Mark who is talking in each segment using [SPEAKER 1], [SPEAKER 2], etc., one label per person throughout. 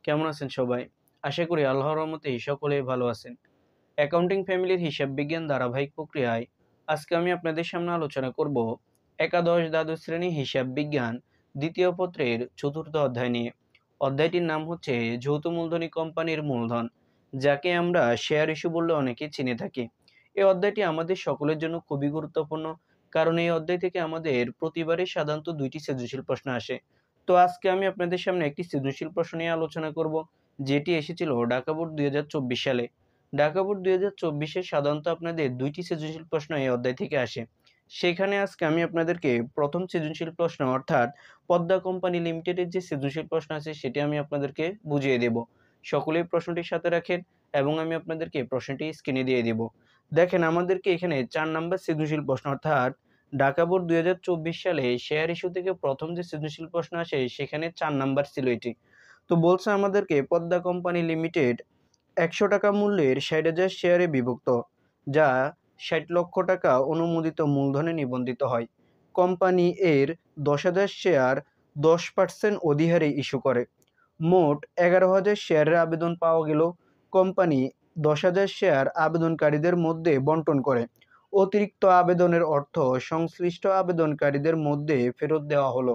[SPEAKER 1] কেমন আছেন সবাই? আশা করি আল্লাহর রহমতে সকলেই ভালো আছেন। অ্যাকাউন্টিং ফ্যামিলির হিসাব বিজ্ঞান ধারাবাহিক প্রক্রিয়ায় আজকে আমি আপনাদের সামনে আলোচনা করব একাদশ দ্বাদশ শ্রেণী হিসাব বিজ্ঞান দ্বিতীয় পত্রের চতুর্থ অধ্যায় নিয়ে। অধ্যায়টির নাম হচ্ছে যৌথ মূলধনী কোম্পানির মূলধন, যাকে আমরা শেয়ার ইস্যু বললে অনেকেই চিনে থাকি। এই অধ্যায়টি আমাদের সকলের জন্য খুবই গুরুত্বপূর্ণ, কারণ এই অধ্যায় থেকে আমাদের প্রতিবারই সাধারণত ২টি সৃজনশীল প্রশ্ন আসে। তো আজকে আমি আপনাদের সামনে একটি সৃজনশীল প্রশ্ন নিয়ে আলোচনা করব, যেটি এসেছিল ঢাকা বোর্ড ২০২৪ সালে। ঢাকা বোর্ড ২০২৪-এ সাধারণত আপনাদের ২টি সৃজনশীল প্রশ্ন এই অধ্যায় থেকে আসে। সেখানে আজকে আমি আপনাদেরকে প্রথম সৃজনশীল প্রশ্ন অর্থাৎ পদ্মা কোম্পানি লিমিটেডের যে সৃজনশীল প্রশ্ন আছে সেটি আমি আপনাদেরকে বুঝিয়ে দেব। সকলেই প্রশ্নটির সাথে রাখেন এবং আমি আপনাদেরকে প্রশ্নটি স্ক্রিনে দিয়ে দেব। দেখেন, আমাদেরকে এখানে ৪ নাম্বার সৃজনশীল প্রশ্ন অর্থাৎ ঢাকা বোর্ড ২০২৪ সালে শেয়ার ইস্যু থেকে প্রথম যে সৃজনশীল প্রশ্ন আসে সেখানে ৪ নাম্বার ছিল এটি। তো বলছে আমাদেরকে পদ্মা কোম্পানি লিমিটেড ১০০ টাকা মূল্যের ৬০,০০০ শেয়ারে বিভক্ত, যা ৬০ লক্ষ টাকা অনুমোদিত মূলধনে নিবন্ধিত হয়। কোম্পানি এর ১০,০০০ শেয়ার ১০% অধিহারে ইস্যু করে। মোট ১১,০০০ শেয়ারের আবেদন পাওয়া গেল। কোম্পানি ১০,০০০ শেয়ার আবেদনকারীদের মধ্যে বণ্টন করে। অতিরিক্ত আবেদনের অর্থ সংশ্লিষ্ট আবেদনকারীদের মধ্যে ফেরত দেওয়া হলো।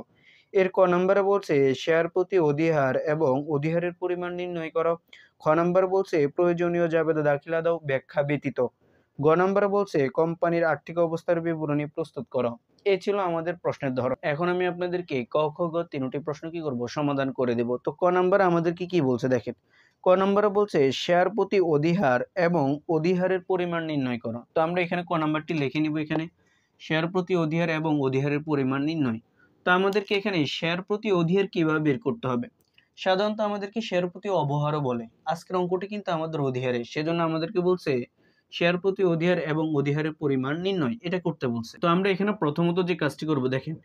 [SPEAKER 1] এর ক নম্বরে বলছে শেয়ার প্রতি অধিহার এবং অধিহারের পরিমাণ নির্ণয় করো। খ নম্বর বলছে প্রয়োজনীয় জাবেদা দাখিলা দাও ব্যাখ্যা ব্যতীত। গ নম্বর বলছে কোম্পানির আর্থিক অবস্থার বিবরণী প্রস্তুত করো। এই ছিল আমাদের প্রশ্নের ধরন। এখন আমি আপনাদেরকে ক, খ, গ তিনটি প্রশ্ন কি করব, সমাধান করে দেব। তো ক নম্বরে আমাদেরকে কি বলছে দেখেন। ক নম্বরে বলছে শেয়ার প্রতি অধিহার এবং অধিহারের পরিমাণ নির্ণয় করো। তো আমরা এখানে ক নম্বরটি লিখে নিব। এখানে শেয়ার প্রতি অধিহার এবং অধিহারের পরিমাণ নির্ণয়। তো আমাদেরকে এখানে শেয়ার প্রতি অধিহার কিভাবে বের করতে হবে? সাধারণত আমাদেরকে শেয়ার প্রতি অবহারও বলে। আজকের অঙ্কটি কিন্তু আমাদের অধিহারে, সেজন্য আমাদেরকে বলছে শেয়ার প্রতি অধিহার এবং অধিহারের পরিমাণ নির্ণয়, এটা করতে বলছে। তো আমরা এখানে প্রথমত যে কাজটি করব, দেখেন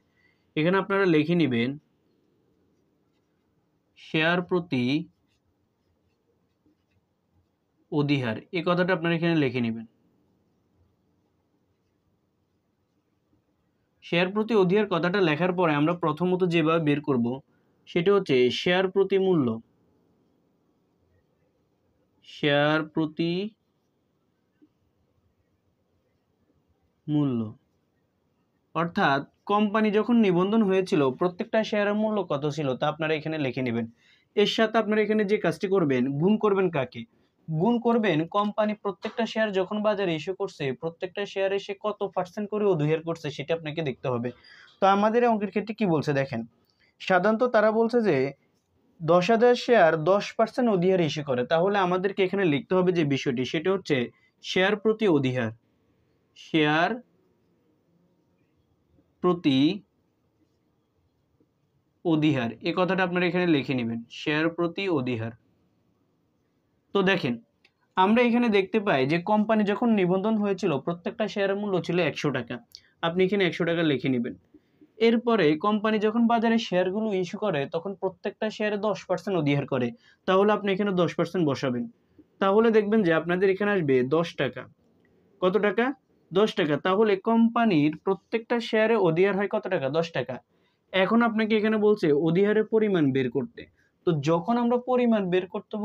[SPEAKER 1] এখানে আপনারা লিখে নেবেন শেয়ার প্রতি অধিহার, এই কথাটা আপনারা এখানে লিখে নেবেন। শেয়ার প্রতি অধিহার কথাটা লেখার পরে আমরা প্রথমত যেভাবে বের করব সেটা হচ্ছে শেয়ার প্রতি মূল্য। শেয়ার প্রতি মূল্য অর্থাৎ কোম্পানি যখন নিবন্ধন হয়েছিল প্রত্যেকটা শেয়ারের মূল্য কত ছিল তা আপনারা এখানে লিখে নেবেন। এর সাথে আপনারা এখানে যে কাজটি করবেন, গুণ করবেন কাকে? গুণ করবেন কোম্পানি প্রত্যেকটা শেয়ার যখন বাজারে ইস্যু করছে প্রত্যেকটা শেয়ারে সে কত পার্সেন্ট করে অধিহার করছে সেটা আপনাকে দেখতে হবে। তো আমাদের অঙ্কের ক্ষেত্রে কি বলছে দেখেন, সাধারণত তারা বলছে যে ১০,০০০ শেয়ার ১০% অধিহার ইস্যু করে। তাহলে আমাদেরকে এখানে লিখতে হবে যে বিষয়টি সেটা হচ্ছে শেয়ার প্রতি অধিহার। শেয়ার প্রতি অধিহার, এই কথাটা আপনারা এখানে লিখে নেবেন, শেয়ার প্রতি অধিহার। তো দেখেন আমরা এখানে দেখতে পাই যে কোম্পানি যখন নিবন্ধন হয়েছিল প্রত্যেকটা শেয়ারের মূল্য ছিল ১০০ টাকা। আপনি এখানে ১০০ টাকা লিখে নেবেন। এরপরে কোম্পানি যখন বাজারে শেয়ারগুলো ইস্যু করে তখন প্রত্যেকটা শেয়ারে ১০% অধিহার করে। তাহলে আপনি এখানে ১০% বসাবেন। তাহলে দেখবেন যে আপনাদের এখানে আসবে ১০ টাকা। কত টাকা? ১০ টাকা। তাহলে কোম্পানির প্রত্যেকটা শেয়ারে অধিহার হয় কত টাকা? ১০ টাকা। এখন আপনাকে এখানে বলছে অধিহারের পরিমাণ বের করতে। তো যখন আমরা পরিমাণ বের করতে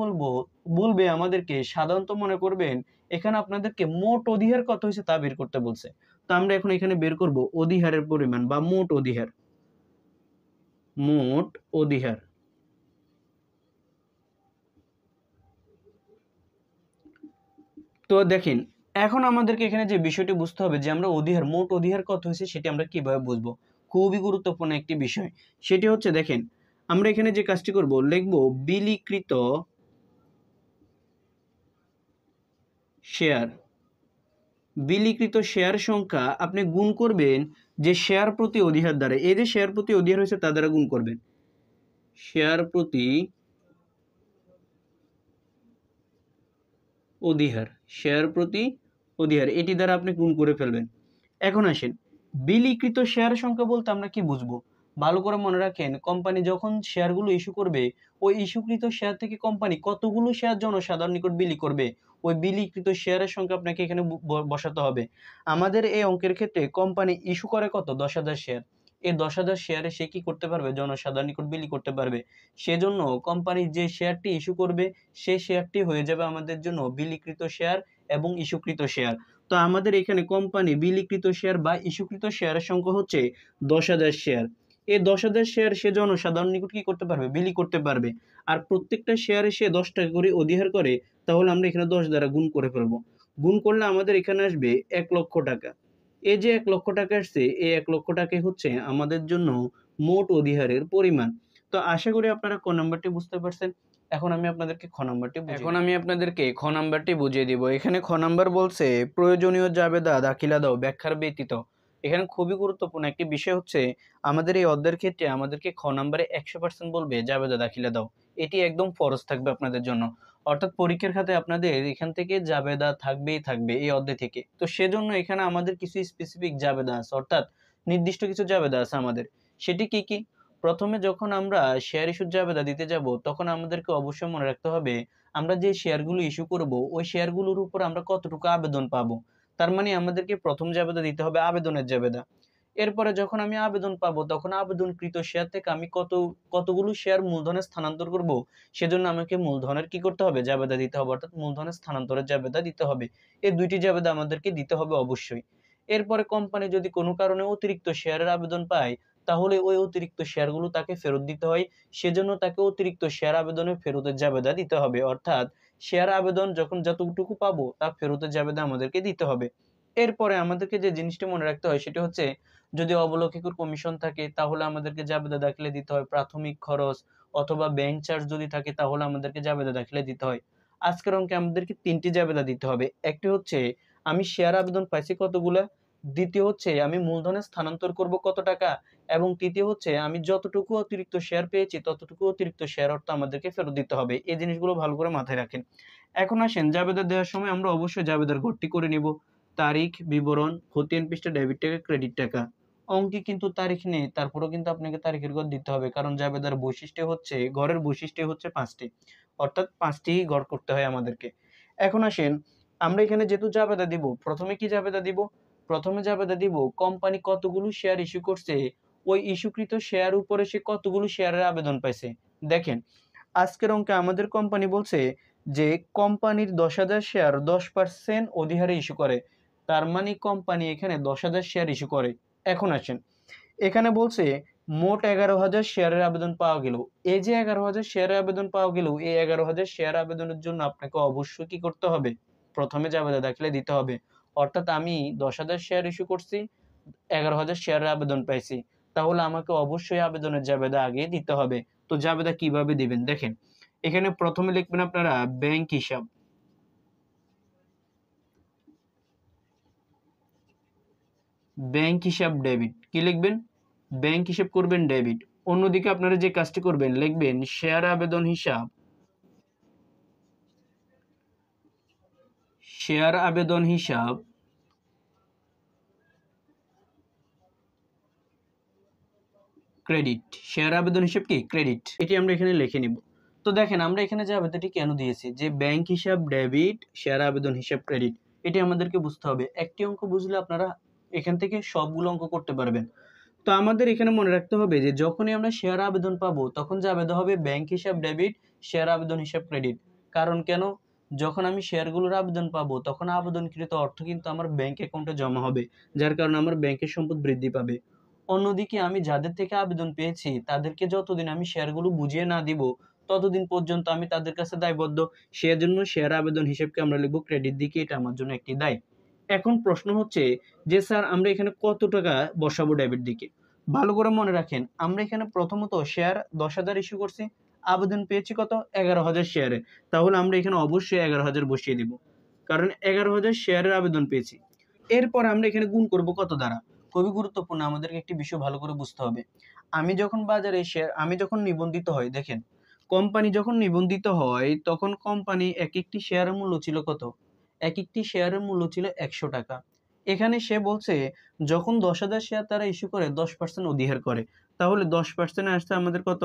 [SPEAKER 1] বলবে আমাদেরকে, সাধারণত মনে করবেন এখানে আপনাদেরকে মোট অধিহার কত হয়েছে তা বের করতে বলছে। তো আমরা এখন এখানে বের করব অধিহারের পরিমাণ বা মোট অধিহার। মোট অধিহার। তো দেখেন এখন আমাদেরকে এখানে যে বিষয়টি বুঝতে হবে যে আমরা অধিহার, মোট অধিহার কত হয়েছে সেটি আমরা কিভাবে বুঝবো? খুবই গুরুত্বপূর্ণ একটি বিষয়। সেটি হচ্ছে দেখেন আমরা এখানে যে কাজটি করব লিখব বিলিকৃত শেয়ার। বিলিকৃত শেয়ার সংখ্যা আপনি গুণ করবেন যে শেয়ার প্রতি অধিহার দ্বারা। এই যে শেয়ার প্রতি অধিহার হয়েছে তা দ্বারা গুণ করবেন। শেয়ার প্রতি অধিহার, শেয়ার প্রতি অধিহার এটি দ্বারা আপনি গুণ করে ফেলবেন। এখন আসেন বিলিকৃত শেয়ার সংখ্যা বলতে আমরা কি বুঝবো? ভালো করে মনে রাখেন, কোম্পানি যখন শেয়ারগুলো ইস্যু করবে ওই ইস্যুকৃত শেয়ার থেকে কোম্পানি কতগুলো শেয়ার জনসাধারণ নিকট বিলি করবে ওই বিলিকৃত শেয়ারের সংখ্যা আপনাকে এখানে বসাতে হবে। আমাদের এই অঙ্কের ক্ষেত্রে কোম্পানি ইস্যু করে কত? ১০,০০০ শেয়ার। এই 10,000 শেয়ারে সে কি করতে পারবে? জনসাধারণ নিকট বিলি করতে পারবে। সেজন্য কোম্পানি যে শেয়ারটি ইস্যু করবে সেই শেয়ারটি হয়ে যাবে আমাদের জন্য বিলিকৃত শেয়ার এবং ইস্যুকৃত শেয়ার। তো আমাদের এখানে কোম্পানি বিলিকৃত শেয়ার বা ইস্যুকৃত শেয়ারের সংখ্যা হচ্ছে 10,000 শেয়ার। এই 10,000 শেয়ার সে জনসাধারণ নিকট কি করতে পারবে? বিলি করতে পারবে। আর প্রত্যেকটা শেয়ারে সে 10 টাকা করে অধিহার করে, তাহলে আমরা এখানে 10 দ্বারা গুণ করে ফেলবো। গুণ করলে আমাদের এখানে আসবে 1,00,000 টাকা। এই যে 1,00,000 টাকা আসছে, এই 1,00,000 টাকাই হচ্ছে আমাদের জন্য মোট অধিহারের পরিমাণ। তো আশা করি আপনারা ক নাম্বারটি বুঝতে পারছেন। এখন আমি আপনাদেরকে খ নাম্বারটি বুঝিয়ে দিব। এখানে খ নাম্বার বলছে প্রয়োজনীয় জাবেদা দাখিলা দাও ব্যাখ্যার ব্যতীত। এখানে খুবই গুরুত্বপূর্ণ একটি বিষয় হচ্ছে আমাদের এই অধ্যায়ের ক্ষেত্রে আমাদেরকে খ নাম্বারে 100% বলবে জাবেদা দাখিলা দাও। এটি একদম ফরজ থাকবে আপনাদের জন্য। অর্থাৎ পরীক্ষার খাতায় আপনাদের এখান থেকে জাবেদা থাকবেই থাকবে এই অধ্যায় থেকে। তো সেজন্য এখানে আমাদের কিছু স্পেসিফিক জাবেদা আছে, অর্থাৎ নির্দিষ্ট কিছু জাবেদা আছে আমাদের। সেটি কি কি? প্রথমে যখন আমরা শেয়ার ইস্যুর জাবেদা দিতে যাব তখন আমাদেরকে অবশ্যই মনে রাখতে হবে আমরা যে শেয়ারগুলো ইস্যু করব ওই শেয়ারগুলোর উপর আমরা কতটুকু আবেদন পাবো। তার মানে আমাদেরকে প্রথম জাবেদা দিতে হবে আবেদনের জাবেদা। এরপরে যখন আমি আবেদন পাবো তখন আবেদনকৃত শেয়ার থেকে আমি কতগুলো শেয়ার মূলধনে স্থানান্তর করব, সেজন্য আমাকে মূলধনের কি করতে হবে? জাবেদা দিতে হবে, অর্থাৎ মূলধনের স্থানান্তরের জাবেদা দিতে হবে। এই দুইটি জাবেদা আমাদেরকে দিতে হবে অবশ্যই। এরপরে কোম্পানি যদি কোনো কারণে অতিরিক্ত শেয়ারের আবেদন পায় তাহলে ওই অতিরিক্ত শেয়ারগুলো তাকে ফেরত দিতে হয়। সেজন্য তাকে অতিরিক্ত শেয়ার আবেদনের ফেরতের জাবেদা দিতে হবে, অর্থাৎ শেয়ার আবেদন যখন যতটুকু পাবো তা ফেরতের জাবেদা আমাদেরকে দিতে হবে। এরপরে আমাদেরকে যে জিনিসটি মনে রাখতে হয় সেটি হচ্ছে যদি অবলোকিকুর কমিশন থাকে তাহলে আমাদেরকে জাবেদা দাখিলে দিতে হয়। প্রাথমিক খরচ অথবা ব্যাংক চার্জ যদি থাকে তাহলে আমাদেরকে জাবেদা দাখিলে দিতে হয়। আজকের অঙ্কে আমাদেরকে 3টি জাবেদা দিতে হবে। একটি হচ্ছে আমি শেয়ার আবেদন পাইছি কতগুলা, দ্বিতীয় হচ্ছে আমি মূলধনে স্থানান্তর করব কত টাকা, এবং তৃতীয় হচ্ছে আমি যতটুকু অতিরিক্ত শেয়ার পেয়েছি ততটুকু অতিরিক্ত শেয়ার অর্থ আমাদেরকে ফেরত দিতে হবে। এই জিনিসগুলো ভালো করে মাথায় রাখেন। এখন আসেন জাবেদা দেওয়ার সময় আমরা অবশ্যই জাবেদার ঘরটি করে নিব। তারিখ, বিবরণ, খতিয়ান পৃষ্ঠা, ডেবিট টাকা, ক্রেডিট টাকা। অঙ্কে কিন্তু তারিখ নেই, তারপরেও কিন্তু আপনাকে তারিখের ঘর দিতে হবে, কারণ জাবেদার বৈশিষ্ট্য হচ্ছে ঘরের বৈশিষ্ট্য হচ্ছে 5টি, অর্থাৎ 5টি ঘর করতে হয় আমাদেরকে। এখন আসেন আমরা এখানে যেহেতু জাবেদা দিব, প্রথমে কি জাবেদা দিব? প্রথমে জাবেদা দিব কোম্পানি কতগুলো শেয়ার ইস্যু করছে, ওই ইস্যুকৃত শেয়ার উপরে সে কতগুলো শেয়ারের আবেদন পাইছে। দেখেন আজকের অঙ্কে আমাদের কোম্পানি বলছে যে কোম্পানির 10,000 শেয়ার 10% অধিহারে ইস্যু করে। তার মানে কোম্পানি এখানে 10,000 শেয়ার ইস্যু করে। এখন আসেন এখানে বলছে মোট 11,000 শেয়ারের আবেদন পাওয়া গেল। এই যে 11,000 শেয়ারের আবেদন পাওয়া গেল, এই 11,000 শেয়ার আবেদনের জন্য আপনাকে অবশ্যই কি করতে হবে? প্রথমে জাবেদা দাখিলে দিতে হবে। অর্থাৎ আমি 10,000 শেয়ার ইস্যু করছি, 11,000 শেয়ারের আবেদন পাইছি, তাহলে আমাকে অবশ্যই আবেদনের জাবেদা আগে দিতে হবে। তো জাবেদা কিভাবে দিবেন দেখেন, এখানে প্রথমে লিখবেন আপনারা ব্যাংক হিসাব। ব্যাংক হিসাব ডেবিট। কি লিখবেন? ব্যাংক হিসাব করবেন ডেবিট। অন্যদিকে আপনারা যে কাজটি করবেন লিখবেন শেয়ার আবেদন হিসাব, শেয়ার আবেদন হিসাব ক্রেডিট। শেয়ার আবেদন হিসাব কি? ক্রেডিট। এটি আমরা এখানে লিখে নিব। তো দেখেন আমরা এখানে যে আবেদনটি কেন দিয়েছি, যে ব্যাংক হিসাব ডেবিট, শেয়ার আবেদন হিসাব ক্রেডিট, এটি আমাদেরকে বুঝতে হবে। একটি অঙ্ক বুঝলে আপনারা এখান থেকে সবগুলো অঙ্ক করতে পারবেন। তো আমাদের এখানে মনে রাখতে হবে যে যখনই আমরা শেয়ার আবেদন পাবো তখন জাবেদা হবে ব্যাংক হিসাব ডেবিট, শেয়ার আবেদন হিসাব ক্রেডিট। কারণ কেন? যখন আমি শেয়ারগুলোর আবেদন পাবো তখন আবেদনকৃত অর্থ কিন্তু আমার ব্যাংক অ্যাকাউন্টে জমা হবে, যার কারণে আমার ব্যাংকের সম্পদ বৃদ্ধি পাবে। অন্যদিকে আমি যাদের থেকে আবেদন পেয়েছি তাদেরকে যতদিন আমি শেয়ারগুলো বুঝিয়ে না দিব ততদিন পর্যন্ত আমি তাদের কাছে দায়বদ্ধ। সেজন্য শেয়ার আবেদন হিসেবকে আমরা লিখব ক্রেডিট দিকে, এটা আমার জন্য একটি দায়। এখন প্রশ্ন হচ্ছে যে স্যার আমরা এখানে কত টাকা বসাবো ডেবিট দিকে? ভালো করে মনে রাখেন আমরা এখানে প্রথমত শেয়ার 10,000 ইস্যু করছি, আবেদন পেয়েছি কত? 11,000 শেয়ারে। তাহলে আমরা এখানে অবশ্যই 11,000 বসিয়ে দিব, কারণ 11,000 শেয়ারের আবেদন পেয়েছি। এরপর আমরা এখানে গুণ করব কত দ্বারা? খুবই গুরুত্বপূর্ণ, আমাদেরকে একটি বিষয় ভালো করে বুঝতে হবে। আমি যখন বাজারে শেয়ার আমি যখন নিবন্ধিত হই, দেখেন কোম্পানি যখন নিবন্ধিত হয় তখন কোম্পানি এক একটি শেয়ারের মূল্য ছিল কত? এক একটি শেয়ারের মূল্য ছিল 100 টাকা। এখানে সে বলছে যখন 10,000 শেয়ার তারা ইস্যু করে 10% অধিহার করে, তাহলে 10% আসছে আমাদের কত?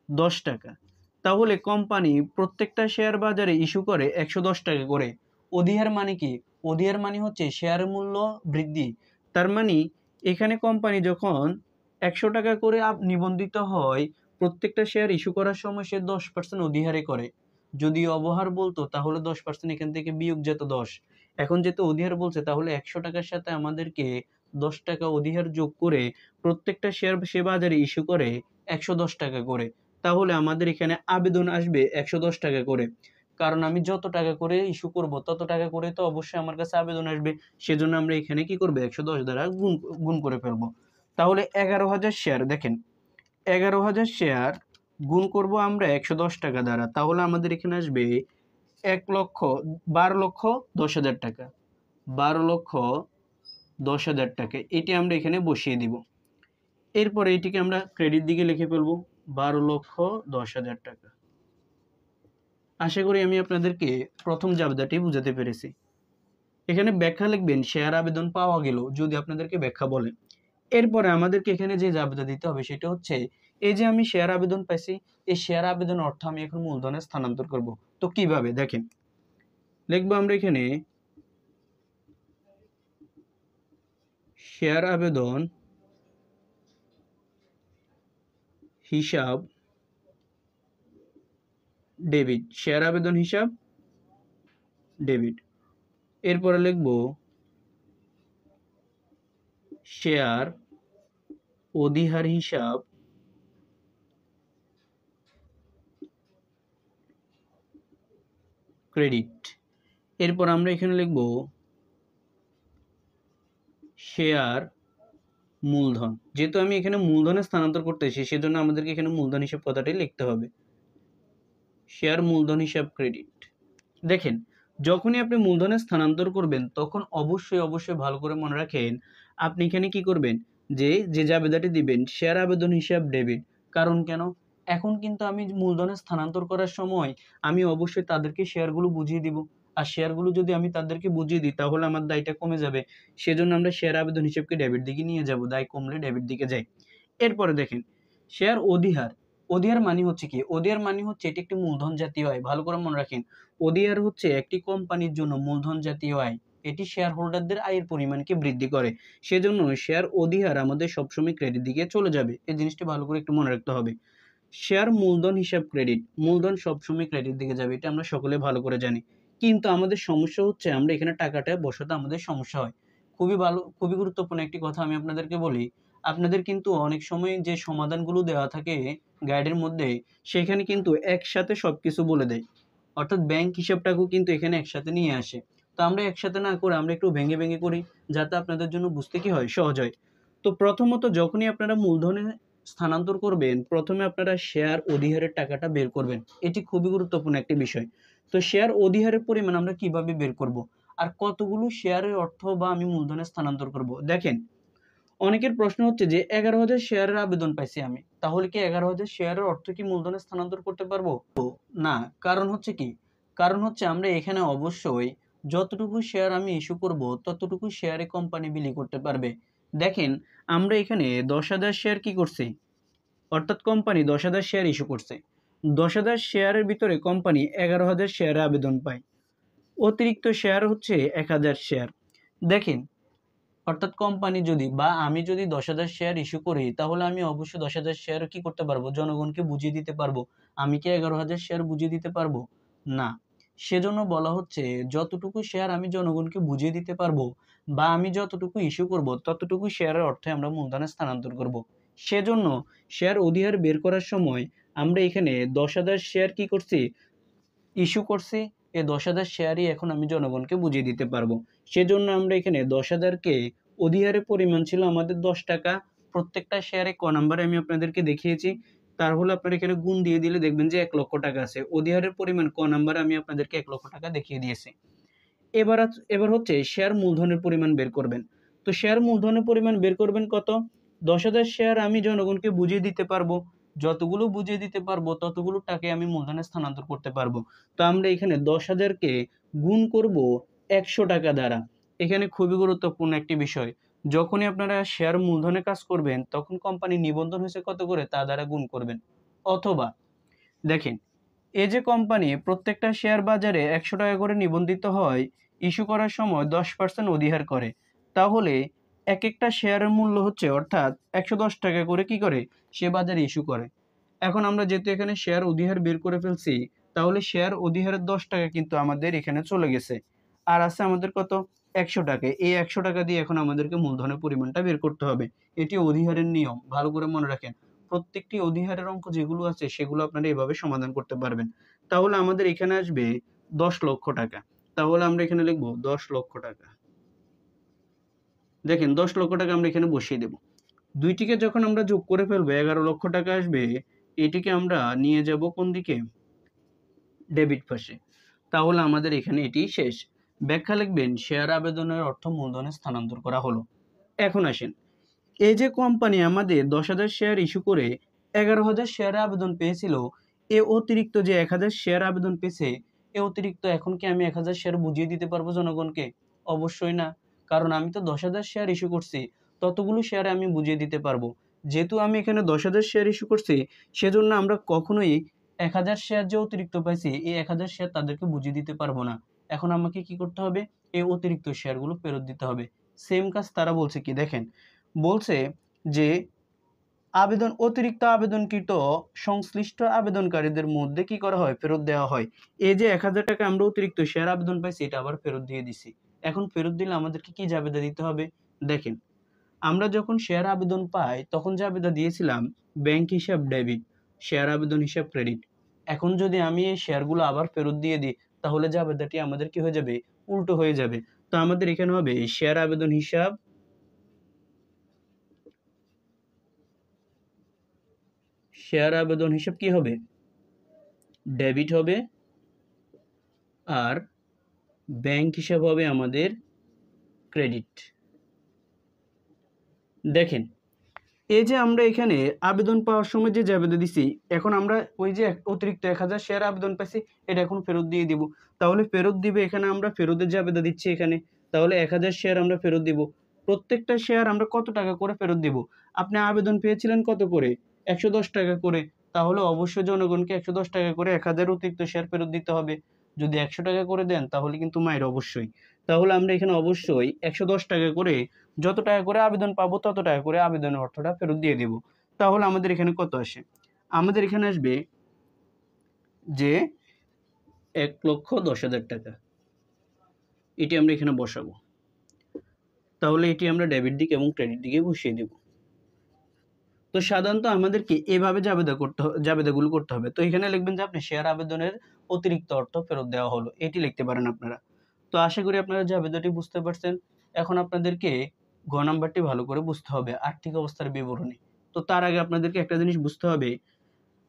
[SPEAKER 1] 10 টাকা। তাহলে কোম্পানি প্রত্যেকটা শেয়ার বাজারে ইস্যু করে 110 টাকা করে। অধিহার মানে কি? অধিহার মানে হচ্ছে শেয়ারের মূল্য বৃদ্ধি। তার মানে এখানে কোম্পানি যখন 100 টাকা করে নিবন্ধিত হয়, প্রত্যেকটা শেয়ার ইস্যু করার সময় সে 10% অধিহারে করে। যদি অবহার বলতো তাহলে 10% এখান থেকে বিয়োগ যেত 10। এখন যেহেতু অধিহার বলছে তাহলে 100 টাকার সাথে আমাদেরকে 10 টাকা অধিহার যোগ করে প্রত্যেকটা শেয়ার সে বাজারে ইস্যু করে 110 টাকা করে। তাহলে আমাদের এখানে আবেদন আসবে 110 টাকা করে। কারণ আমি যত টাকা করে ইস্যু করব তত টাকা করে তো অবশ্যই আমার কাছে আবেদন আসবে। সেজন্য আমরা এখানে কি করব 110 দ্বারা গুণ করে ফেলব। তাহলে 11,000 শেয়ার দেখেন, 11,000 শেয়ার গুণ করব আমরা 110 টাকা দ্বারা। তাহলে আমাদের এখানে আসবে 12,10,000 টাকা। 12,10,000 টাকা। এটি আমরা এখানে বসিয়ে দিব। এরপরে এটিকে আমরা ক্রেডিট দিকে লিখে ফেলব 12,10,000 টাকা। আশা করি আমি আপনাদেরকে প্রথম জাবেদাটি বুঝাতে পেরেছি। এখানে ব্যাখ্যা লিখবেন শেয়ার আবেদন পাওয়া গেল যদি আপনাদেরকে ব্যাখ্যা বলে। এরপরে আমাদেরকে এখানে যে জাবেদা দিতে হবে সেটা হচ্ছে এই যে আমি শেয়ার আবেদন পাইছি, এই শেয়ার আবেদন অর্থ আমি এখন মূলধনে স্থানান্তর করব। তো কিভাবে দেখেন, লিখবো আমরা এখানে শেয়ার আবেদন হিসাব ডেবিট, শেয়ার আবেদন হিসাব ডেবিট। এরপরে লিখব শেয়ার অধিহার হিসাব ক্রেডিট। এরপর আমরা এখানে লিখব শেয়ার মূলধন। যেহেতু আমি এখানে মূলধনে স্থানান্তর করতেছি সেজন্য আমাদেরকে এখানে মূলধন হিসাব কথাটি লিখতে হবে, শেয়ার মূলধন হিসাব ক্রেডিট। দেখেন, যখনই আপনি মূলধনে স্থানান্তর করবেন তখন অবশ্যই ভালো করে মনে রাখেন আপনি এখানে কি করবেন, যে জাবেদাটি দিবেন শেয়ার আবেদন হিসাব ডেবিট। কারণ কেন, এখন কিন্তু আমি মূলধনে স্থানান্তর করার সময় আমি অবশ্যই তাদেরকে শেয়ারগুলো বুঝিয়ে দিব। আর শেয়ারগুলো যদি আমি তাদেরকে বুঝিয়ে দিই তাহলে আমার দায়টা কমে যাবে। সেজন্য আমরা শেয়ার আবেদন হিসাবকে ডেবিট দিকে নিয়ে যাব, দায় কমলে ডেবিট দিকে যাই। এরপরে দেখেন শেয়ার অধিহার। অধিহার মানে হচ্ছে কি, অধিহার মানে হচ্ছে এটি একটি মূলধন জাতীয় আয়। ভালো করে মনে রাখেন, অধিহার হচ্ছে একটি কোম্পানির জন্য মূলধন জাতীয় আয়। এটি শেয়ার হোল্ডারদের আয়ের পরিমাণকে বৃদ্ধি করে। সেজন্য শেয়ার অধিহার আমাদের সবসময় ক্রেডিট দিকে চলে যাবে। এই জিনিসটি ভালো করে একটু মনে রাখতে হবে। শেয়ার মূলধন হিসাব ক্রেডিট, মূলধন সবসময় ক্রেডিট দিকে যাবে, এটা আমরা সকলে ভালো করে জানি। কিন্তু আমাদের সমস্যা হচ্ছে আমরা এখানে টাকাটা বসাতে আমাদের সমস্যা হয়। খুবই গুরুত্বপূর্ণ একটি কথা আমি আপনাদেরকে বলি, আপনাদের কিন্তু অনেক সময় যে সমাধানগুলো দেওয়া থাকে গাইডের মধ্যে সেখানে কিন্তু একসাথে সবকিছু বলে দেয়। অর্থাৎ ব্যাংক হিসাবটাকেও কিন্তু এখানে একসাথে নিয়ে আসে। তো আমরা একসাথে না করে আমরা একটু ভেঙে করি যাতে আপনাদের জন্য বুঝতে কি হয়, সহজ হয়। তো প্রথমত যখনই আপনারা মূলধনে স্থানান্তর করবেন প্রথমে আপনারা শেয়ার অধিহারের টাকাটা বের করবেন। এটি খুবই গুরুত্বপূর্ণ একটি বিষয়। তো শেয়ার অধিহারের পরিমাণ আমরা কিভাবে বের করব আর কতগুলো শেয়ারের অর্থ বা আমি মূলধনে স্থানান্তর করব। দেখেন, অনেকের প্রশ্ন হচ্ছে যে 11,000 শেয়ারের আবেদন পাইছি আমি, তাহলে কি 11,000 শেয়ারের অর্থ কি মূলধনে স্থানান্তর করতে পারবো? না। কারণ হচ্ছে কি, কারণ হচ্ছে আমরা এখানে অবশ্যই যতটুকু শেয়ার আমি ইস্যু করব ততটুকু শেয়ারে কোম্পানি বিলি করতে পারবে। দেখেন, আমরা এখানে 10,000 শেয়ার কি করছি, অর্থাৎ কোম্পানি 10,000 শেয়ার ইস্যু করছে। 10,000 শেয়ারের ভিতরে কোম্পানি 11,000 শেয়ারে আবেদন পায়। অতিরিক্ত শেয়ার হচ্ছে 1,000 শেয়ার। দেখেন, অর্থাৎ কোম্পানি যদি বা আমি যদি 10,000 শেয়ার ইস্যু করি তাহলে আমি অবশ্যই 10,000 শেয়ার কি করতে পারবো, জনগণকে বুঝিয়ে দিতে পারবো। আমি কি 11,000 শেয়ার বুঝিয়ে দিতে পারবো? না। সেজন্য বলা হচ্ছে যতটুকু শেয়ার আমি জনগণকে বুঝিয়ে দিতে পারবো বা আমি যতটুকু ইস্যু করব ততটুকু শেয়ারের অর্থে আমরা মূলধনে স্থানান্তর করব। সেজন্য শেয়ার অধিহার বের করার সময় আমরা এখানে 10,000 শেয়ার কি করছি, ইস্যু করছি। এই 10,000 শেয়ারই এখন আমি জনগণকে বুঝিয়ে দিতে পারবো। সেজন্য আমরা এখানে 10,000কে অধিহারের পরিমাণ ছিল আমাদের 10 টাকা। প্রত্যেকটা শেয়ারে ক নাম্বারে আমি আপনাদেরকে দেখিয়েছি। তাহলে আপনারা এখানে গুণ দিয়ে দিলে দেখবেন যে 1 লক্ষ টাকা আছে। অধিহারের পরিমাণ ক নাম্বারে আমি আপনাদেরকে 1 লক্ষ টাকা দেখিয়ে দিয়েছি। এবার হচ্ছে শেয়ার মূলধনের পরিমাণ বের করবেন। তো শেয়ার মূলধনের পরিমাণ বের করবেন কত? 10,000 শেয়ার আমি জনগণকে বুঝিয়ে দিতে পারবো। যতগুলো বুঝিয়ে দিতে পারবো ততগুলো টাকায় আমি মূলধনে স্থানান্তর করতে পারবো। তো আমরা এখানে 10,000কে গুণ করব 100 টাকা দ্বারা। এখানে খুবই গুরুত্বপূর্ণ একটি বিষয়। যখনই আপনারা শেয়ার মূলধনে কাজ করবেন তখন কোম্পানি নিবন্ধন হয়েছে কত করে তা দ্বারা গুণ করবেন। অথবা দেখেন, এই যে কোম্পানি প্রত্যেকটা শেয়ার বাজারে 100 টাকা করে নিবন্ধিত হয়, ইস্যু করার সময় 10% অধিহার করে। তাহলে এক একটা শেয়ারের মূল্য হচ্ছে অর্থাৎ 110 টাকা করে কি করে সে বাজারে ইস্যু করে। এখন আমরা যেহেতু এখানে শেয়ার অধিহার বের করে ফেলছি, তাহলে শেয়ার অধিহারের 10 টাকা কিন্তু আমাদের এখানে চলে গেছে। আর আছে আমাদের কত? 100 টাকা। এই 100 টাকা দিয়ে এখন আমাদেরকে মূলধনের পরিমাণটা বের করতে হবে। এটি অধিহারের নিয়ম। ভালো করে মনে রাখেন। প্রত্যেকটি অধিহারের অঙ্ক যেগুলো আছে সেগুলো আপনারা এভাবে সমাধান করতে পারবেন। তাহলে আমাদের এখানে আসবে 10 লক্ষ টাকা। তাহলে আমরা এখানে লিখব 10 লক্ষ টাকা। দেখেন 10 লক্ষ টাকা আমরা এখানে বসিয়ে দেব। দুইটিকে যখন আমরা যোগ করে ফেলবো 11 লক্ষ টাকা আসবে। এটিকে আমরা নিয়ে যাব কোন দিকে? ডেবিট পাশে। তাহলে আমাদের এখানে এটি শেষ। ব্যাখ্যা লিখবেন শেয়ার আবেদনের অর্থ মূলধনে স্থানান্তর করা হলো। এখন আসেন, এই যে কোম্পানি আমাদের 10,000 শেয়ার ইস্যু করে 11,000 শেয়ারে আবেদন পেয়েছিল, এ অতিরিক্ত যে 1,000 শেয়ার আবেদন পেয়েছে, এ অতিরিক্ত এখন কি আমি 1,000 শেয়ার বুঝিয়ে দিতে পারবো জনগণকে? অবশ্যই না। কারণ আমি তো 10,000 শেয়ার ইস্যু করছি, ততগুলো শেয়ারে আমি বুঝিয়ে দিতে পারবো। যেহেতু আমি এখানে 10,000 শেয়ার ইস্যু করছি, সেজন্য আমরা কখনোই 1,000 শেয়ার যে অতিরিক্ত পাইছি, এই 1,000 শেয়ার তাদেরকে বুঝিয়ে দিতে পারবো না। এখন আমাকে কি করতে হবে? এই অতিরিক্ত শেয়ারগুলো ফেরত দিতে হবে। সেম কাজ তারা বলছে কি দেখেন, বলছে যে অতিরিক্ত আবেদনকৃত সংশ্লিষ্ট আবেদনকারীদের মধ্যে কি করা হয়? ফেরত দেওয়া হয়। এই যে 1,000 টাকা আমরা অতিরিক্ত শেয়ার আবেদন পাইছি, এটা আবার ফেরত দিয়ে দিছি। এখন ফেরত দিলে আমাদেরকে কি জাবেদা দিতে হবে? দেখেন, আমরা যখন শেয়ার আবেদন পাই তখন জাবেদা দিয়েছিলাম ব্যাংক হিসাব ডেবিট, শেয়ার আবেদন হিসাব ক্রেডিট। এখন যদি আমি এই শেয়ারগুলো আবার ফেরত দিয়ে দিই, তাহলে জাবেদাটি আমাদের কি হয়ে যাবে? উল্টো হয়ে যাবে। তো আমাদের এখানে হবে শেয়ার আবেদন হিসাব কি হবে? ডেবিট হবে, আর ব্যাংক হিসাব হবে আমাদের ক্রেডিট। দেখেন, এই যে আমরা এখানে আবেদন পাওয়ার সময় যে জাবেদা দিছি, এখন আমরা ওই যে অতিরিক্ত 1,000 শেয়ার আবেদন পাইছি, এটা এখন ফেরত দিয়ে দিব। তাহলে ফেরত দিবে, এখানে আমরা ফেরতের জাবেদা দিচ্ছি এখানে। তাহলে 1,000 শেয়ার আমরা ফেরত দিব। প্রত্যেকটা শেয়ার আমরা কত টাকা করে ফেরত দিব? আপনি আবেদন পেয়েছিলেন কত করে? 110 টাকা করে। তাহলে অবশ্যই জনগণকে 110 টাকা করে 1,000 অতিরিক্ত শেয়ার ফেরত দিতে হবে। যদি 100 টাকা করে দেন তাহলে কিন্তু মাইর অবশ্যই। তাহলে আমরা এখানে অবশ্যই 110 টাকা করে, যত টাকা করে আবেদন পাবো তত টাকা করে আবেদনের অর্থটা ফেরত দিয়ে দেব। তাহলে আমাদের এখানে কত আসে? আমাদের এখানে আসবে যে 1,10,000 টাকা। এটি আমরা এখানে বসাবো। তাহলে এটি আমরা ডেবিট দিক এবং ক্রেডিট দিকে বসিয়ে দেব। তো সাধারণত আমাদেরকে এভাবে জাবেদাগুলো করতে হবে। তো এখানে লিখবেন যে আপনি শেয়ার আবেদনের অতিরিক্ত অর্থ ফেরত দেওয়া হলো। এটি লিখতে পারেন আপনারা। তো আশা করি আপনারা জাবেদাটি বুঝতে পারছেন। এখন আপনাদেরকে গ নাম্বারটি ভালো করে বুঝতে হবে, আর্থিক অবস্থার বিবরণী। তো তার আগে আপনাদেরকে একটা জিনিস বুঝতে হবে,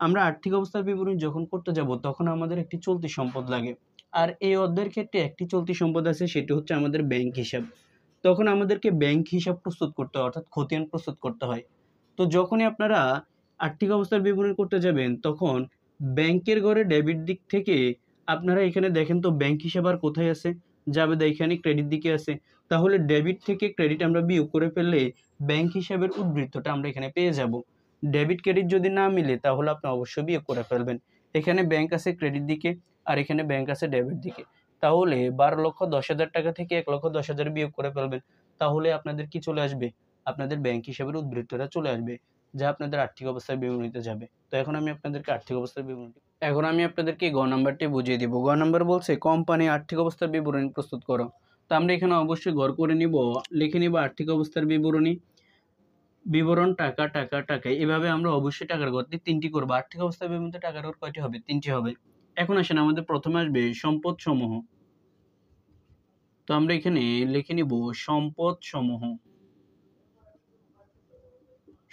[SPEAKER 1] আমরা আর্থিক অবস্থার বিবরণী যখন করতে যাব তখন আমাদের একটি চলতি সম্পদ লাগে। আর এই অধ্যায়ের ক্ষেত্রে একটি চলতি সম্পদ আছে, সেটি হচ্ছে আমাদের ব্যাংক হিসাব। তখন আমাদেরকে ব্যাংক হিসাব প্রস্তুত করতে হয়, অর্থাৎ খতিয়ান প্রস্তুত করতে হয়। তো যখনই আপনারা আর্থিক অবস্থার বিবরণী করতে যাবেন, তখন ব্যাংকের ঘরে ডেবিট দিক থেকে আপনারা এখানে দেখেন তো ব্যাংক হিসাব আর কোথায় আছে? জাবেদা এখানে ক্রেডিট দিকে আছে। তাহলে ডেবিট থেকে ক্রেডিট আমরা বিয়োগ করে ফেললে ব্যাংক হিসাবের উদ্বৃত্তটা আমরা এখানে পেয়ে যাব। ডেবিট ক্রেডিট যদি না মিলে তাহলে আপনি অবশ্যই বিয়োগ করে ফেলবেন। এখানে ব্যাংক আছে ক্রেডিট দিকে, আর এখানে ব্যাংক আছে ডেবিট দিকে। তাহলে 12,10,000 টাকা থেকে 1,10,000 বিয়োগ করে ফেলবেন। তাহলে আপনাদের কি চলে আসবে? আপনাদের ব্যাংক হিসাবের উদ্বৃত্তটা চলে আসবে, যা আপনাদের আর্থিক অবস্থার বিবরণীতে যাবে। তো এখন আমি আপনাদেরকে গ নাম্বারটি বুঝিয়ে দিব। গ নাম্বার বলছে কোম্পানি আর্থিক অবস্থার বিবরণী প্রস্তুত করো। তো আমরা এখানে অবশ্যই ঘর করে নিব, লিখে নিব আর্থিক অবস্থার বিবরণী, বিবরণ টাকা টাকা টাকা। এভাবে আমরা অবশ্যই টাকার ঘরটি 3টি করব। আর্থিক অবস্থার বিবরণীতে টাকার ঘর কয়টি হবে? 3টি হবে। এখন আসেন, আমাদের প্রথমে আসবে সম্পদ সমূহ। তো আমরা এখানে লিখে নিব সম্পদ সমূহ।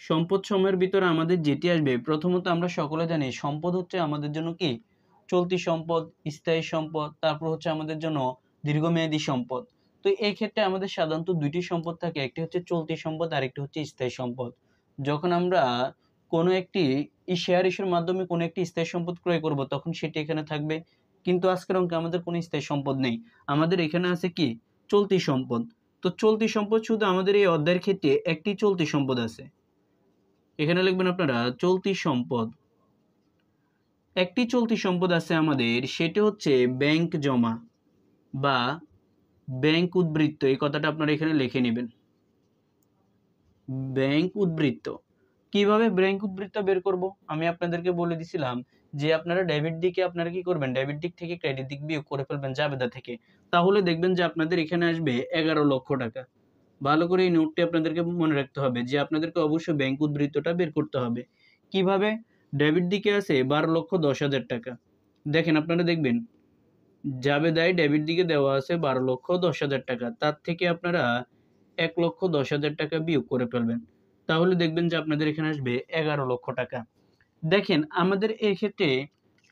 [SPEAKER 1] সম্পদ সমূহের ভিতরে আমাদের যেটি আসবে, প্রথমত আমরা সকলে জানি সম্পদ হচ্ছে আমাদের জন্য কি? চলতি সম্পদ, স্থায়ী সম্পদ, তারপর হচ্ছে আমাদের জন্য দীর্ঘমেয়াদী সম্পদ। তো এই ক্ষেত্রে আমাদের সাধারণত দুইটি সম্পদ থাকে, একটি হচ্ছে চলতি সম্পদ আর একটি হচ্ছে স্থায়ী সম্পদ। যখন আমরা কোনো একটি শেয়ার ইস্যুর মাধ্যমে কোনো একটি স্থায়ী সম্পদ ক্রয় করব, তখন সেটি এখানে থাকবে। কিন্তু আজকের অঙ্কে আমাদের কোনো স্থায়ী সম্পদ নেই, আমাদের এখানে আছে কি? চলতি সম্পদ। তো চলতি সম্পদ শুধু আমাদের এই অধ্যায়ের ক্ষেত্রে একটি চলতি সম্পদ আছে। এখানে লিখবেন আপনারা চলতি সম্পদ। একটি চলতি সম্পদ আছে আমাদের, সেটি হচ্ছে ব্যাংক জমা বা ব্যাংক উদ্বৃত্ত। এই কথাটা আপনারা এখানে লিখে নেবেন। ব্যাংক উদ্বৃত্ত। কিভাবে ব্যাংক উদ্বৃত্ত বের করব? আমি আপনাদেরকে বলে দিছিলাম যে আপনারা ডেবিট দিকে আপনারা কি করবেন? ডেবিট দিক থেকে ক্রেডিট দিক বিয়োগ করে ফেলবেন জাবেদা থেকে। তাহলে দেখবেন যে আপনাদের এখানে আসবে ১১ লক্ষ টাকা। ভালো করে এই নোটটি আপনাদেরকে মনে রাখতে হবে যে আপনাদেরকে অবশ্যই ব্যাংক উদ্বৃত্তটা বের করতে হবে। কিভাবে? ডেবিট দিকে আছে ১২,১০,০০০ টাকা। দেখেন আপনারা দেখবেন জাবেদায় ডেবিট দিকে দেওয়া আছে ১২,১০,০০০ টাকা। তার থেকে আপনারা ১,১০,০০০ টাকা বিয়োগ করে ফেলবেন। তাহলে দেখবেন যে আপনাদের এখানে আসবে ১১ লক্ষ টাকা। দেখেন আমাদের এক্ষেত্রে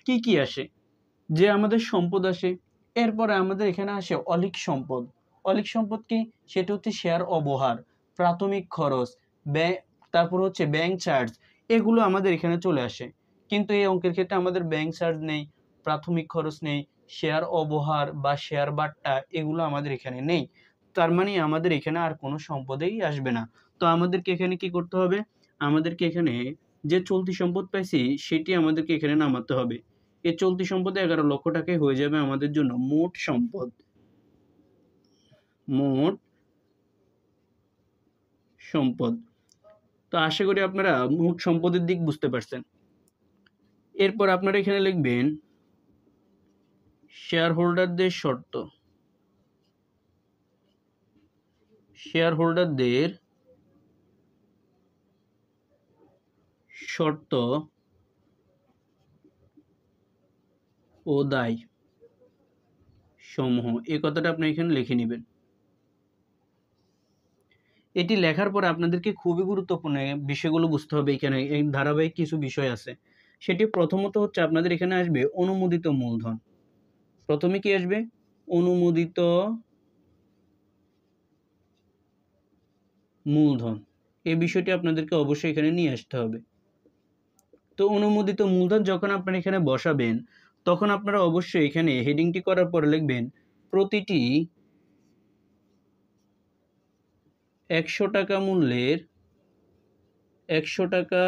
[SPEAKER 1] কি, কি আসে? যে আমাদের সম্পদ আসে, এরপরে আমাদের এখানে আসে অলীক সম্পদ। অলীক সম্পদ কি? সেটা হচ্ছে শেয়ার অবহার, প্রাথমিক খরচ, তারপর হচ্ছে ব্যাংক চার্জ, এগুলো আমাদের এখানে চলে আসে। কিন্তু এই অঙ্কের ক্ষেত্রে আমাদের ব্যাংক চার্জ নেই, প্রাথমিক খরচ নেই, শেয়ার অবহার বা শেয়ার বাট্টা এগুলো আমাদের এখানে নেই। তার মানে আমাদের এখানে আর কোনো সম্পদেই আসবে না। তো আমাদেরকে এখানে কি করতে হবে? আমাদেরকে এখানে যে চলতি সম্পদ পাইছি সেটি আমাদেরকে এখানে নামাতে হবে। এই চলতি সম্পদে ১১ লক্ষ টাকায় হয়ে যাবে আমাদের জন্য মোট সম্পদ। মোট সম্পদ। তো আশা করি আপনারা মোট সম্পদের দিক বুঝতে পারছেন। এরপর আপনারা এখানে লিখবেন শেয়ার হোল্ডারদের শর্ত। শেয়ার হোল্ডারদের শর্ত ও দায় সমূহ, এই কথাটা আপনি এখানে লিখে নেবেন। এটি লেখার পরে আপনাদেরকে খুবই গুরুত্বপূর্ণ বিষয়গুলো বুঝতে হবে। এখানে এই ধারাবাহিক কিছু বিষয় আছে। সেটি প্রথমত হচ্ছে আপনাদের এখানে আসবে অনুমোদিত মূলধন। প্রথমে কি আসবে? অনুমোদিত মূলধন। এই বিষয়টি আপনাদেরকে অবশ্যই এখানে নিয়ে আসতে হবে। তো অনুমোদিত মূলধন যখন আপনারা এখানে বসাবেন, তখন আপনারা অবশ্যই এখানে হেডিংটি করার পরে লিখবেন প্রতিটি ১০০ টাকা মূল্যের ১০০ টাকা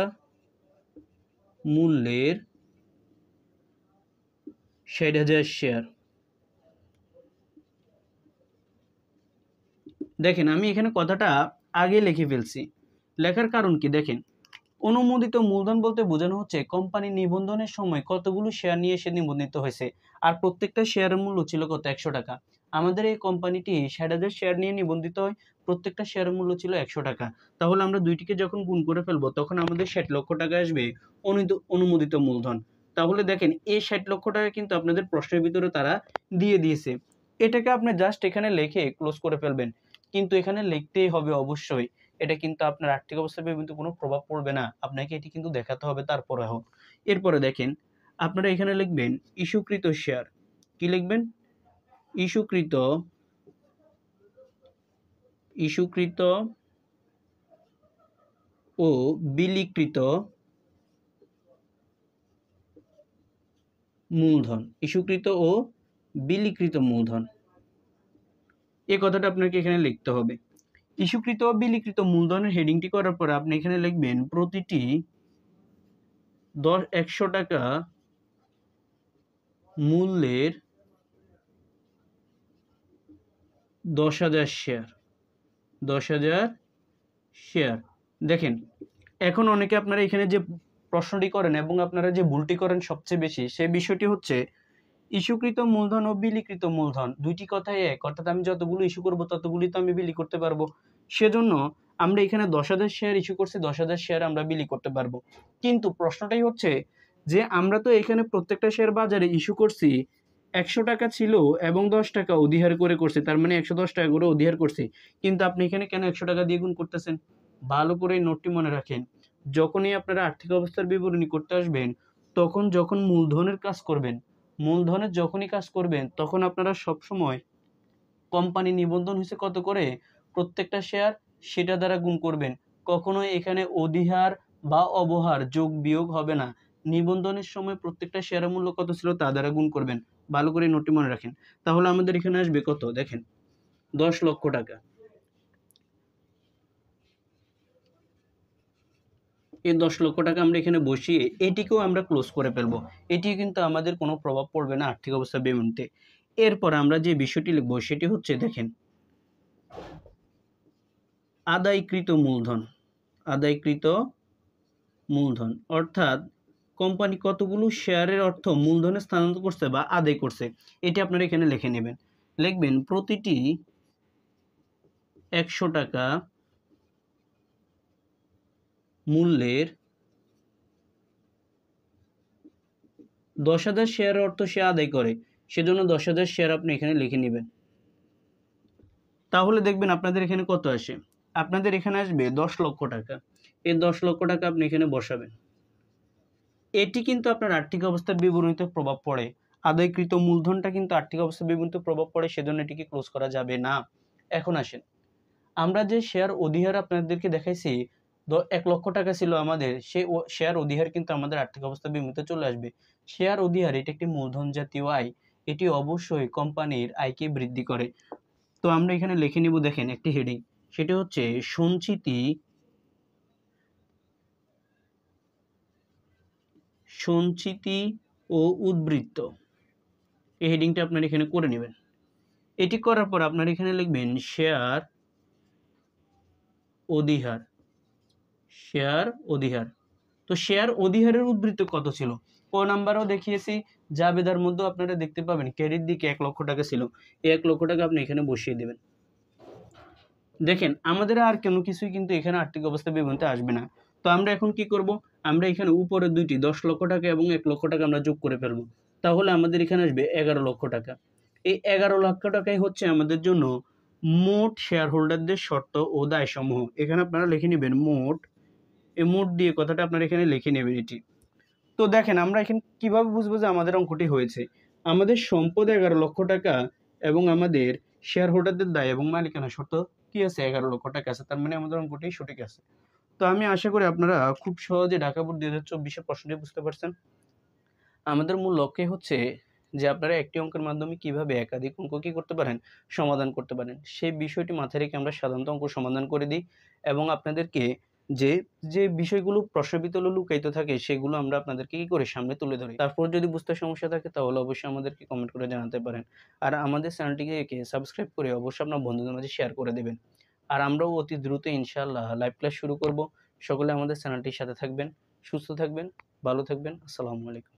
[SPEAKER 1] মূল্যের ৬০,০০০ শেয়ার। দেখেন আমি এখানে কথাটা আগে লিখে ফেলছি। লেখার কারণ কি দেখেন, অনুমোদিত মূলধন বলতে বোঝানো হচ্ছে কোম্পানি নিবন্ধনের সময় কতগুলো শেয়ার নিয়ে সে নিবন্ধিত হয়েছে, আর প্রত্যেকটা শেয়ারের মূল্য ছিল কত? ১০০ টাকা। আমাদের এই কোম্পানিটি ৬০,০০০ শেয়ার নিয়ে নিবন্ধিত হয়, প্রত্যেকটা শেয়ারের মূল্য ছিল ১০০ টাকা। তাহলে আমরা দুইটিকে যখন গুণ করে ফেলবো তখন আমাদের ৬০ লক্ষ টাকা আসবে অনুমোদিত মূলধন। তাহলে দেখেন এই ৬০ লক্ষ টাকা কিন্তু আপনাদের প্রশ্নের ভিতরে তারা দিয়ে দিয়েছে। এটাকে আপনি জাস্ট এখানে লিখে ক্লোজ করে ফেলবেন। কিন্তু এখানে লিখতেই হবে অবশ্যই। এটা কিন্তু আপনার আর্থিক অবস্থার কিন্তু কোনো প্রভাব পড়বে না। আপনাকে এটি কিন্তু দেখাতে হবে তারপরেও। এরপরে দেখেন, আপনারা এখানে লিখবেন ইস্যুকৃত শেয়ার। কি লিখবেন? ইস্যুকৃত ইস্যুকৃত ও বিলিকৃত মূলধন। ইস্যুকৃত ও বিলিকৃত মূলধন। এই কথাটা আপনাকে এখানে লিখতে হবে। ইস্যুকৃত ও বিলিকৃত মূলধনের হেডিংটি করার পর আপনি এখানে লিখবেন প্রতিটি ১০০ টাকা মূল্যের ১০,০০০ শেয়ার। ১০,০০০ শেয়ার। দেখেন, এখন অনেকে আপনারা এখানে যে প্রশ্নটি করেন এবং আপনারা যে ভুলটি করেন সবচেয়ে বেশি, সে বিষয়টি হচ্ছে ইস্যুকৃত মূলধন ও বিলিকৃত মূলধন দুইটি কথাই এক। অর্থাৎ আমি যতগুলো ইস্যু করব ততগুলি তো আমি বিলি করতে পারবো। সেজন্য আমরা এখানে ১০,০০০ শেয়ার ইস্যু করছি, ১০,০০০ শেয়ার আমরা বিলি করতে পারবো। কিন্তু প্রশ্নটাই হচ্ছে যে আমরা তো এখানে প্রত্যেকটা শেয়ার বাজারে ইস্যু করছি ১০০ টাকা ছিল এবং ১০ টাকা অধিহার করে করছি। তার মানে ১১০ টাকা করে অধিহার করছি। কিন্তু আপনি এখানে কেন ১০০ টাকা দিয়ে গুণ করতেছেন? ভালো করে এই নোটটি মনে রাখেন। যখনই আপনারা আর্থিক অবস্থার বিবরণী করতে আসবেন, যখন মূলধনের কাজ করবেন, মূলধনের যখনই কাজ করবেন তখন আপনারা সবসময় কোম্পানি নিবন্ধন হয়েছে কত করে প্রত্যেকটা শেয়ার সেটা দ্বারা গুণ করবেন। কখনোই এখানে অধিহার বা অবহার যোগ বিয়োগ হবে না। নিবন্ধনের সময় প্রত্যেকটা শেয়ারের মূল্য কত ছিল তা দ্বারা গুণ করবেন। ভালো করে নোটটি মনে রাখেন। তাহলে আমাদের এখানে আসবে কত? দেখেন ১০ লক্ষ টাকা। এই ১০ লক্ষ টাকা আমরা এখানে বসিয়ে এটিকেও আমরা ক্লোজ করে ফেলবো। এটিও কিন্তু আমাদের কোনো প্রভাব পড়বে না আর্থিক অবস্থা বিবরণীতে। এরপর আমরা যে বিষয়টি লিখব সেটি হচ্ছে দেখেন আদায়কৃত মূলধন। আদায়কৃত মূলধন, অর্থাৎ কোম্পানি কতগুলো শেয়ারের অর্থ মূলধনে স্থানান্তর করছে বা আদায় করছে, এটি আপনারা এখানে লিখে নেবেন। লিখবেন প্রতিটি 100 টাকা মূল্যের 10,000 শেয়ারের অর্থ সে আদায় করে, সেজন্য 10,000 শেয়ার আপনি এখানে লিখে নেবেন। তাহলে দেখবেন আপনাদের এখানে কত আসে, আপনাদের এখানে আসবে 10 লক্ষ টাকা। এই 10 লক্ষ টাকা আপনি এখানে বসাবেন। এটি কিন্তু আপনার আর্থিক অবস্থার বিবরণীতে প্রভাব পড়ে, আদায়কৃত মূলধনটা কিন্তু আর্থিক অবস্থার বিবরণীতে প্রভাব পড়ে, সেজন্য এটিকে ক্লোজ করা যাবে না। এখন আসেন, আমরা যে শেয়ার অধিহার আপনাদেরকে দেখাইছি 1 লক্ষ টাকা ছিল আমাদের, সেই শেয়ার অধিহার কিন্তু আমাদের আর্থিক অবস্থার বিবরণীতে চলে আসবে। শেয়ার অধিহার এটি একটি মূলধন জাতীয় আয়, এটি অবশ্যই কোম্পানির আয়কে বৃদ্ধি করে। তো আমরা এখানে লিখে নিব, দেখেন একটি হেডিং, সেটি হচ্ছে সঞ্চিতি ও উদ্বৃত্ত। এই হেডিংটা আপনারা এখানে করে নেবেন। এটি করার পর আপনারা এখানে লিখবেন শেয়ার অধিহার। শেয়ার অধিহার, তো শেয়ার অধিহারের উদ্বৃত্ত কত ছিল, ক নাম্বারও দেখিয়েছি, জাবেদার মধ্যে আপনারা দেখতে পাবেন ক্রেডিট দিকে 1 লক্ষ টাকা ছিল, এই 1 লক্ষ টাকা আপনি এখানে বসিয়ে দেবেন। দেখেন আমাদের আর কোনো কিছুই কিন্তু এখানে আর্থিক অবস্থা বিবরণীতে আসবে না। তো আমরা এখন কি করব, আমরা এখানে উপরে দুইটি 10 লক্ষ টাকা এবং 1 লক্ষ টাকা আমরা যোগ করে ফেলবো, তাহলে আমাদের এখানে আসবে 11 লক্ষ টাকা। এই 11 লক্ষ টাকাই হচ্ছে আমাদের জন্য মোট শেয়ার হোল্ডারদের শর্ত ও দায়সমূহ। এখানে আপনারা লিখে নেবেন মোট, এই মোট দিয়ে কথাটা আপনারা এখানে লিখে নেবেন এটি। তো দেখেন আমরা এখানে কিভাবে বুঝবো যে আমাদের অঙ্কটি হয়েছে, আমাদের সম্পদ 11 লক্ষ টাকা এবং আমাদের শেয়ার হোল্ডারদের দায় এবং মালিকানা শর্ত কি আছে, 11 লক্ষ টাকা আছে, তার মানে আমাদের অঙ্কটি সঠিক আছে। তো আমি আশা করি আপনারা খুব সহজে ঢাকা বোর্ড 2024 প্রশ্নটি বুঝতে পারছেন। আমাদের মূল লক্ষ্য হচ্ছে যে আপনারা একটি অঙ্কের মাধ্যমে কিভাবে একাধিক অঙ্ক কি করতে পারেন, সমাধান করতে পারেন, সেই বিষয়টি মাথায় রেখে আমরা সাধারণত অঙ্ক সমাধান করে দিই এবং আপনাদেরকে যে যে বিষয়গুলো প্রশ্নের ভিতরে লুকায়িত থাকে সেগুলো আমরা আপনাদেরকে কি করে সামনে তুলে ধরি। তারপর যদি বুঝতে সমস্যা থাকে তাহলে অবশ্যই আমাদেরকে কমেন্ট করে জানাতে পারেন। আর আমাদের চ্যানেলটিকে সাবস্ক্রাইব করে অবশ্যই আপনার বন্ধুদের মাঝে শেয়ার করে দেবেন। আর আমরাও অতি দ্রুত ইনশাআল্লাহ লাইভ ক্লাস শুরু করব। সকলে আমাদের চ্যানেলটির সাথে থাকবেন, সুস্থ থাকবেন, ভালো থাকবেন। আসসালামু আলাইকুম।